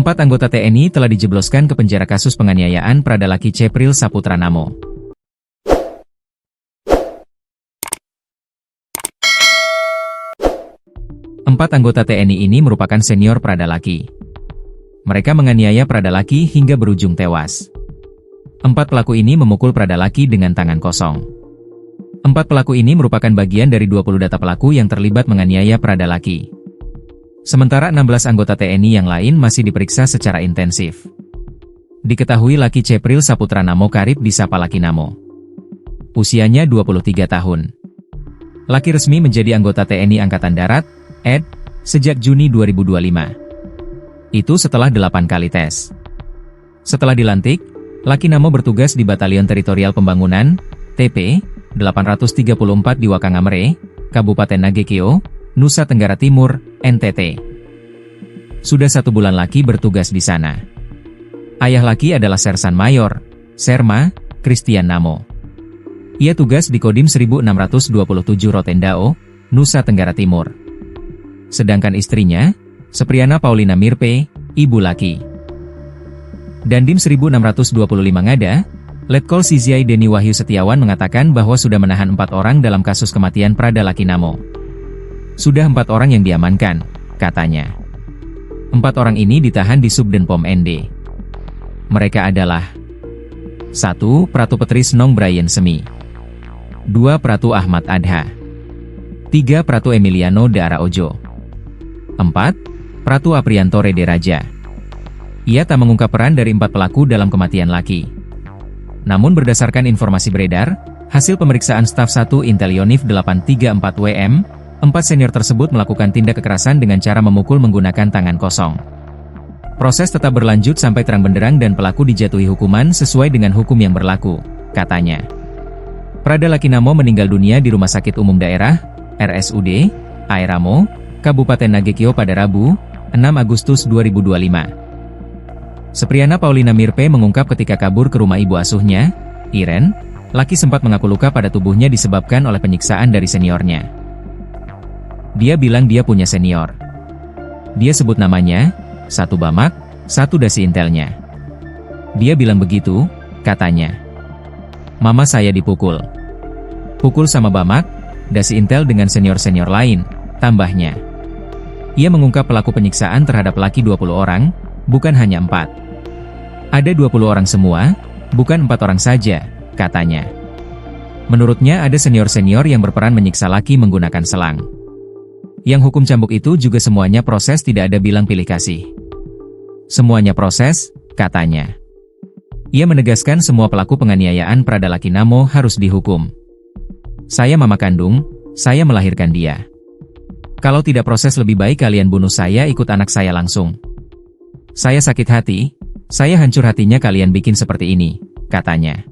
4 anggota TNI telah dijebloskan ke penjara kasus penganiayaan Pradalaki Cepril Saputra Namo. Empat anggota TNI ini merupakan senior Pradalaki. Mereka menganiaya Pradalaki hingga berujung tewas. 4 pelaku ini memukul Pradalaki dengan tangan kosong. 4 pelaku ini merupakan bagian dari 20 data pelaku yang terlibat menganiaya Pradalaki. Sementara 16 anggota TNI yang lain masih diperiksa secara intensif. Diketahui Laki Cepril Saputra Namo karib disapa Laki Namo. Usianya 23 tahun. Laki resmi menjadi anggota TNI Angkatan Darat, (AD), sejak Juni 2025. Itu setelah 8 kali tes. Setelah dilantik, Laki Namo bertugas di Batalion Teritorial Pembangunan, TP, 834 di Wakangamere, Kabupaten Nagekeo, Nusa Tenggara Timur, NTT. Sudah 1 bulan Laki bertugas di sana. Ayah Laki adalah Sersan Mayor, Serma, Christian Namo. Ia tugas di Kodim 1627 Rotendao, Nusa Tenggara Timur. Sedangkan istrinya, Sepriana Paulina Mirpe, ibu Laki. Dandim 1625 Ngada, Letkol Siziai Deni Wahyu Setiawan mengatakan bahwa sudah menahan 4 orang dalam kasus kematian Pradalaki Namo. Sudah 4 orang yang diamankan, katanya. 4 orang ini ditahan di Subdenpom ND. Mereka adalah 1. Pratu Petris Nong Brian Semi, 2. Pratu Ahmad Adha, 3. Pratu Emiliano Daara Ojo, 4. Pratu Aprianto Rede Raja. Ia tak mengungkap peran dari 4 pelaku dalam kematian Laki. Namun berdasarkan informasi beredar, hasil pemeriksaan staf 1 Intel Yonif 834 WM, 4 senior tersebut melakukan tindak kekerasan dengan cara memukul menggunakan tangan kosong. Proses tetap berlanjut sampai terang benderang dan pelaku dijatuhi hukuman sesuai dengan hukum yang berlaku, katanya. Pradalaki Namo meninggal dunia di Rumah Sakit Umum Daerah, RSUD, Aeramo, Kabupaten Nagekeo pada Rabu, 6 Agustus 2025. Sepriana Paulina Mirpe mengungkap ketika kabur ke rumah ibu asuhnya, Iren, Laki sempat mengaku luka pada tubuhnya disebabkan oleh penyiksaan dari seniornya. Dia bilang dia punya senior. Dia sebut namanya, 1 Bamak, 1 dasi intelnya. Dia bilang begitu, katanya. Mama saya dipukul. Pukul sama Bamak, dasi intel dengan senior-senior lain, tambahnya. Ia mengungkap pelaku penyiksaan terhadap Laki 20 orang, bukan hanya 4. Ada 20 orang semua, bukan 4 orang saja, katanya. Menurutnya ada senior-senior yang berperan menyiksa Laki menggunakan selang. Yang hukum cambuk itu juga semuanya proses, tidak ada bilang pilih kasih. Semuanya proses, katanya. Ia menegaskan semua pelaku penganiayaan Pradalaki Namo harus dihukum. Saya mama kandung, saya melahirkan dia. Kalau tidak proses lebih baik kalian bunuh saya, ikut anak saya langsung. Saya sakit hati, saya hancur hatinya kalian bikin seperti ini, katanya.